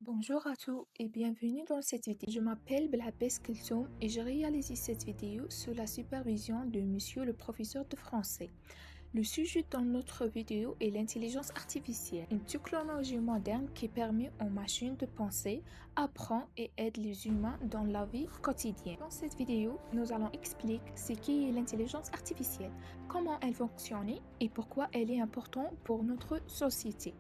Bonjour à tous et bienvenue dans cette vidéo. Je m'appelle Belhabès Kelsoum et j'ai réalisé cette vidéo sous la supervision de monsieur le professeur de français. Le sujet dans notre vidéo est l'intelligence artificielle, une technologie moderne qui permet aux machines de penser, apprendre et aide les humains dans la vie quotidienne. Dans cette vidéo, nous allons expliquer ce qu'est l'intelligence artificielle, comment elle fonctionne et pourquoi elle est importante pour notre société.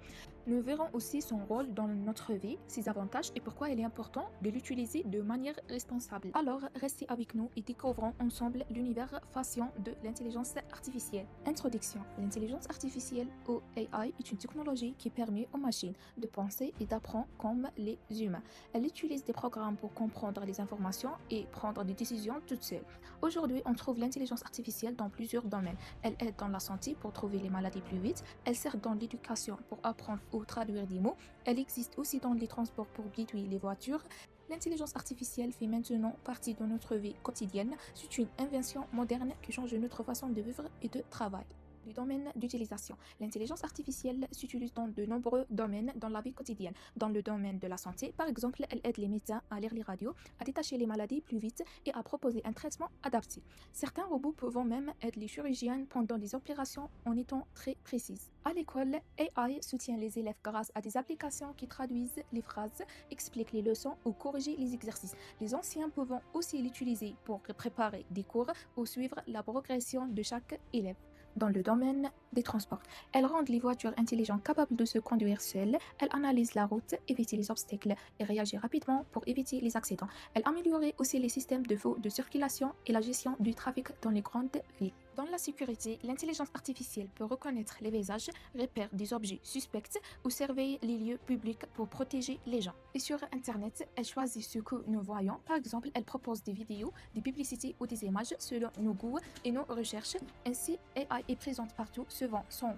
Nous verrons aussi son rôle dans notre vie, ses avantages et pourquoi il est important de l'utiliser de manière responsable. Alors, restez avec nous et découvrons ensemble l'univers fascinant de l'intelligence artificielle. Introduction. L'intelligence artificielle ou AI est une technologie qui permet aux machines de penser et d'apprendre comme les humains. Elle utilise des programmes pour comprendre les informations et prendre des décisions toute seule. Aujourd'hui, on trouve l'intelligence artificielle dans plusieurs domaines. Elle aide dans la santé pour trouver les maladies plus vite. Elle sert dans l'éducation pour apprendre ou traduire des mots. Elle existe aussi dans les transports pour guider les voitures. L'intelligence artificielle fait maintenant partie de notre vie quotidienne. C'est une invention moderne qui change notre façon de vivre et de travailler. Du domaine d'utilisation. L'intelligence artificielle s'utilise dans de nombreux domaines dans la vie quotidienne. Dans le domaine de la santé, par exemple, elle aide les médecins à lire les radios, à détacher les maladies plus vite et à proposer un traitement adapté. Certains robots peuvent même aider les chirurgiens pendant des opérations en étant très précises. À l'école, AI soutient les élèves grâce à des applications qui traduisent les phrases, expliquent les leçons ou corrigent les exercices. Les anciens peuvent aussi l'utiliser pour préparer des cours ou suivre la progression de chaque élève. Dans le domaine des transports, elles rendent les voitures intelligentes capables de se conduire seules. Elles analysent la route, évitent les obstacles et réagissent rapidement pour éviter les accidents. Elles améliorent aussi les systèmes de feux de circulation et la gestion du trafic dans les grandes villes. Dans la sécurité, l'intelligence artificielle peut reconnaître les visages, repérer des objets suspects ou surveiller les lieux publics pour protéger les gens. Et sur Internet, elle choisit ce que nous voyons. Par exemple, elle propose des vidéos, des publicités ou des images selon nos goûts et nos recherches. Ainsi, AI est présente partout, souvent sans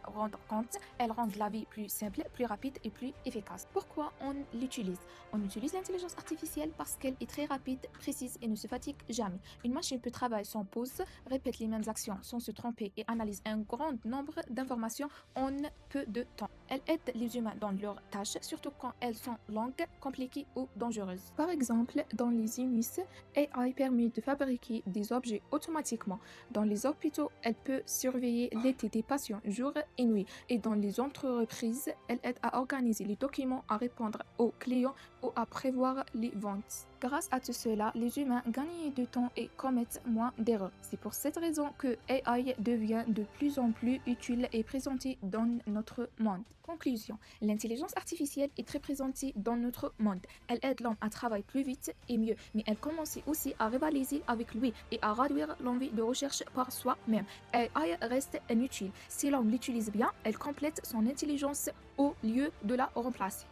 rendre compte. Elle rend la vie plus simple, plus rapide et plus efficace. Pourquoi on l'utilise? On utilise l'intelligence artificielle parce qu'elle est très rapide, précise et ne se fatigue jamais. Une machine peut travailler sans pause, répète les mêmes actions sans se tromper et analyse un grand nombre d'informations en peu de temps. Elle aide les humains dans leurs tâches, surtout quand elles sont longues, compliquées ou dangereuses. Par exemple, dans les INUS, AI permet de fabriquer des objets automatiquement. Dans les hôpitaux, elle peut surveiller l'état des patients jour et nuit. Et dans les entreprises, elle aide à organiser les documents, à répondre aux clients ou à prévoir les ventes. Grâce à tout cela, les humains gagnent du temps et commettent moins d'erreurs. C'est pour cette raison que AI devient de plus en plus utile et présentée dans notre monde. Conclusion. L'intelligence artificielle est très présentée dans notre monde. Elle aide l'homme à travailler plus vite et mieux, mais elle commence aussi à rivaliser avec lui et à réduire l'envie de recherche par soi-même. AI reste inutile. Si l'homme l'utilise bien, elle complète son intelligence au lieu de la remplacer.